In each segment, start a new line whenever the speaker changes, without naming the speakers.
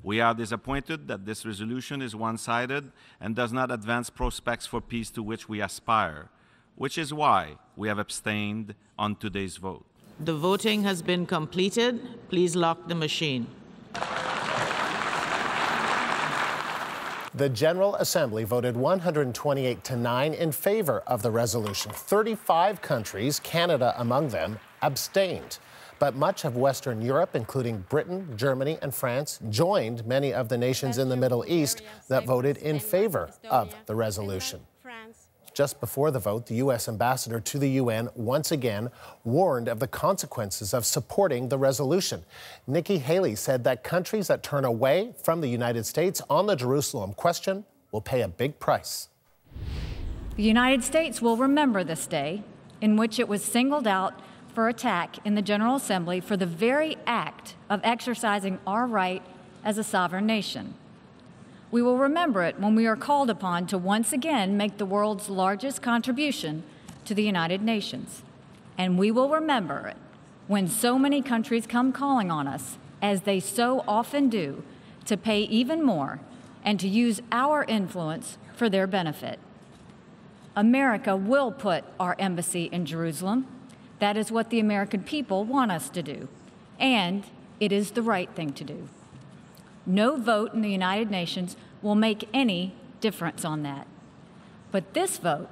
We are disappointed that this resolution is one-sided and does not advance prospects for peace to which we aspire, which is why we have abstained on today's vote.
The voting has been completed. Please lock the machine.
The General Assembly voted 128 to 9 in favor of the resolution. 35 countries, Canada among them, abstained. But much of Western Europe, including Britain, Germany, and France, joined many of the nations in the Middle East that voted in favor of the resolution. Just before the vote, the U.S. ambassador to the UN once again warned of the consequences of supporting the resolution. Nikki Haley said that countries that turn away from the United States on the Jerusalem question will pay a big price.
The United States will remember this day in which it was singled out for attack in the General Assembly for the very act of exercising our right as a sovereign nation. We will remember it when we are called upon to once again make the world's largest contribution to the United Nations. And we will remember it when so many countries come calling on us, as they so often do, to pay even more and to use our influence for their benefit. America will put our embassy in Jerusalem. That is what the American people want us to do, and it is the right thing to do. No vote in the United Nations will make any difference on that. But this vote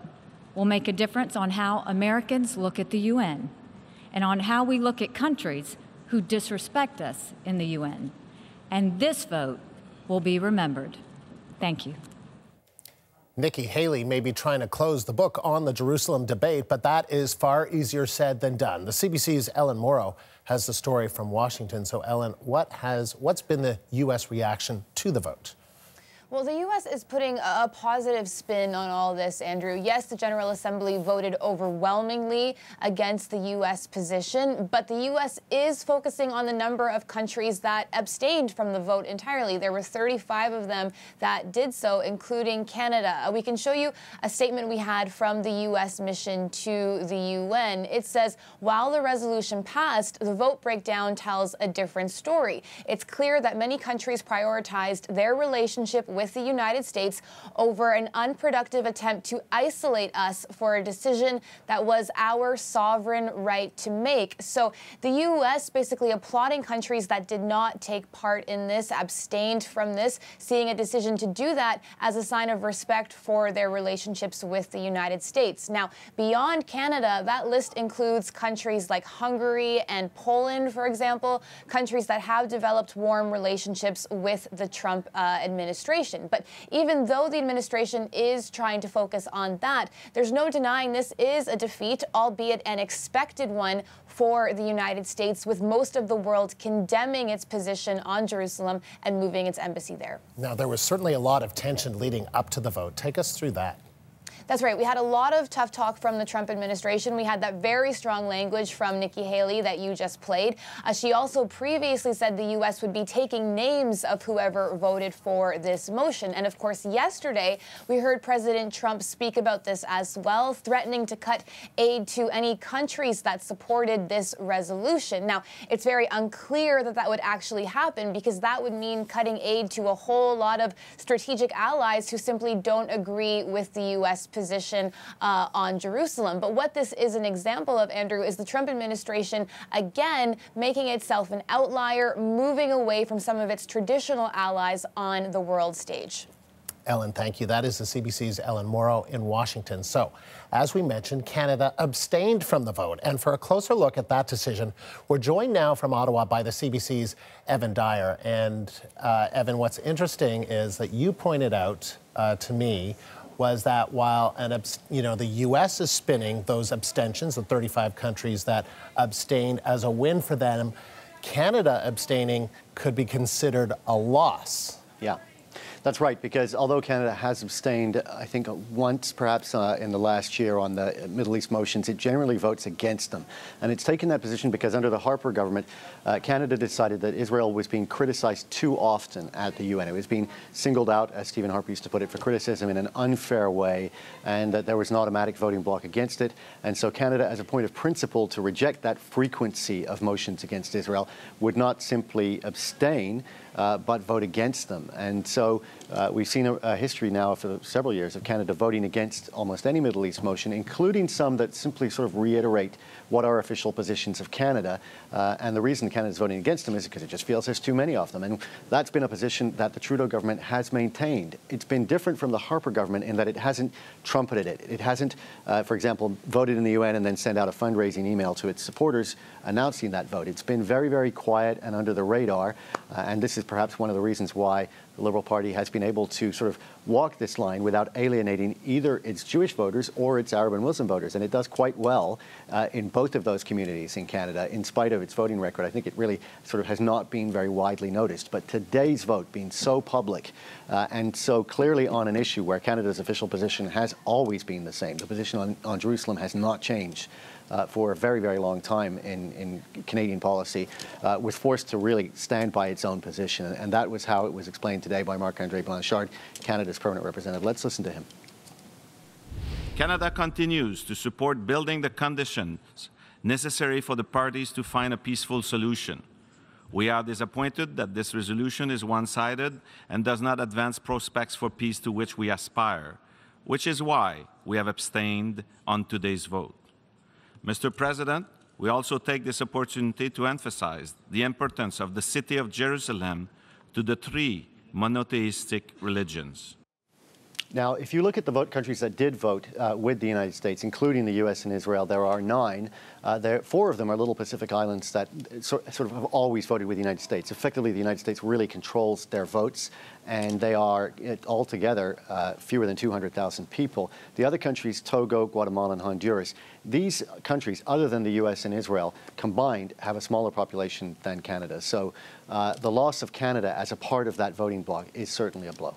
will make a difference on how Americans look at the UN and on how we look at countries who disrespect us in the UN. And this vote will be remembered. Thank you.
Nikki Haley may be trying to close the book on the Jerusalem debate, but that is far easier said than done. The CBC's Ellen Morrow has the story from Washington. So, Ellen, what's been the U.S. reaction to the vote?
Well, the U.S. is putting a positive spin on all this, Andrew. Yes, the General Assembly voted overwhelmingly against the U.S. position, but the U.S. is focusing on the number of countries that abstained from the vote entirely. There were 35 of them that did so, including Canada. We can show you a statement we had from the U.S. mission to the UN. It says, while the resolution passed, the vote breakdown tells a different story. It's clear that many countries prioritized their relationship with the United States over an unproductive attempt to isolate us for a decision that was our sovereign right to make. So the U.S. basically applauding countries that did not take part in this, abstained from this, seeing a decision to do that as a sign of respect for their relationships with the United States. Now, beyond Canada, that list includes countries like Hungary and Poland, for example, countries that have developed warm relationships with the Trump administration. But even though the administration is trying to focus on that, there's no denying this is a defeat, albeit an expected one, for the United States, with most of the world condemning its position on Jerusalem and moving its embassy there.
Now, there was certainly a lot of tension leading up to the vote. Take us through that.
That's right. We had a lot of tough talk from the Trump administration. We had that very strong language from Nikki Haley that you just played. She also previously said the U.S. would be taking names of whoever voted for this motion. And of course, yesterday, we heard President Trump speak about this as well, threatening to cut aid to any countries that supported this resolution. Now, it's very unclear that that would actually happen, because that would mean cutting aid to a whole lot of strategic allies who simply don't agree with the U.S. position on Jerusalem. But what this is an example of, Andrew, is the Trump administration, again, making itself an outlier, moving away from some of its traditional allies on the world stage.
Ellen, thank you. That is the CBC's Ellen Morrow in Washington. So, as we mentioned, Canada abstained from the vote. And for a closer look at that decision, we're joined now from Ottawa by the CBC's Evan Dyer. And Evan, what's interesting is that you pointed out to me was that while the U.S. is spinning those abstentions, the 35 countries that abstained, as a win for them, Canada abstaining could be considered a loss.
Yeah. That's right, because although Canada has abstained, I think once perhaps in the last year on the Middle East motions, it generally votes against them. And it's taken that position because under the Harper government, Canada decided that Israel was being criticized too often at the UN. It was being singled out, as Stephen Harper used to put it, for criticism in an unfair way, and that there was an automatic voting bloc against it. And so Canada, as a point of principle to reject that frequency of motions against Israel, would not simply abstain, but vote against them. And so we've seen a history now for several years of Canada voting against almost any Middle East motion, including some that simply sort of reiterate what are official positions of Canada. And the reason Canada's voting against them is because it just feels there's too many of them. And that's been a position that the Trudeau government has maintained. It's been different from the Harper government in that it hasn't trumpeted it. It hasn't, for example, voted in the UN and then sent out a fundraising email to its supporters announcing that vote. It's been very, very quiet and under the radar. And this is perhaps one of the reasons why the Liberal Party has been able to sort of walk this line without alienating either its Jewish voters or its Arab and Muslim voters. And it does quite well in both of those communities in Canada, in spite of its voting record. I think it really sort of has not been very widely noticed. But today's vote being so public and so clearly on an issue where Canada's official position has always been the same, the position on Jerusalem has not changed for a very, very long time in Canadian policy, was forced to really stand by its own position. And that was how it was explained today by Marc-André Blanchard, Canada's permanent representative. Let's listen to him.
Canada continues to support building the conditions necessary for the parties to find a peaceful solution. We are disappointed that this resolution is one-sided and does not advance prospects for peace to which we aspire, which is why we have abstained on today's vote. Mr. President, we also take this opportunity to emphasize the importance of the city of Jerusalem to the three monotheistic religions.
Now, if you look at the countries that did vote with the United States, including the U.S. and Israel, there are 9. 4 of them are little Pacific islands that sort of have always voted with the United States. Effectively, the United States really controls their votes, and they are altogether fewer than 200,000 people. The other countries, Togo, Guatemala, and Honduras, these countries, other than the U.S. and Israel, combined have a smaller population than Canada. So the loss of Canada as a part of that voting bloc is certainly a blow.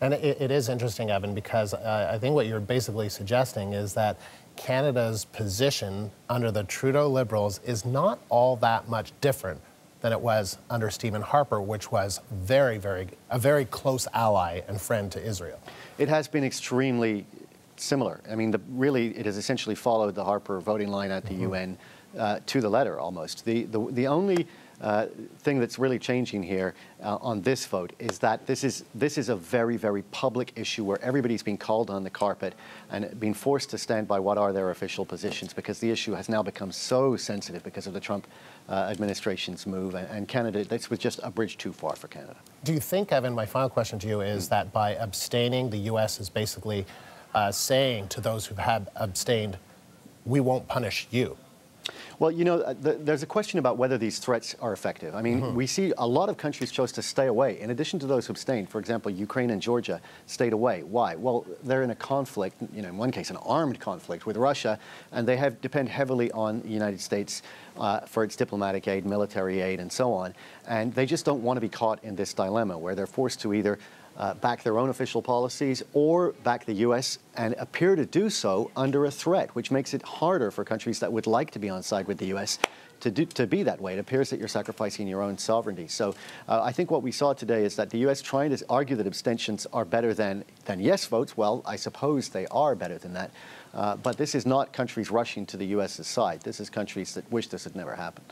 And it is interesting, Evan, because I think what you're basically suggesting is that Canada's position under the Trudeau Liberals is not all that much different than it was under Stephen Harper, which was a very close ally and friend to Israel.
It has been extremely similar. I mean, really, it has essentially followed the Harper voting line at the UN to the letter, almost. The only thing that's really changing here on this vote is that this is a very, very public issue where everybody's being called on the carpet and being forced to stand by what are their official positions, because the issue has now become so sensitive because of the Trump administration's move, and Canada, this was just a bridge too far for Canada.
Do you think, Evan, my final question to you is that by abstaining, the U.S. is basically saying to those who have abstained, we won't punish you?
Well, you know, there's a question about whether these threats are effective. I mean, we see a lot of countries chose to stay away. In addition to those who abstained, for example, Ukraine and Georgia stayed away. Why? Well, they're in a conflict, you know, in one case, an armed conflict with Russia, and they depend heavily on the United States for its diplomatic aid, military aid, and so on. And they just don't want to be caught in this dilemma where they're forced to either back their own official policies or back the U.S. and appear to do so under a threat, which makes it harder for countries that would like to be on side with the U.S. to be that way. It appears that you're sacrificing your own sovereignty. So I think what we saw today is that the U.S. trying to argue that abstentions are better than yes votes. Well, I suppose they are better than that. But this is not countries rushing to the U.S.'s side. This is countries that wish this had never happened.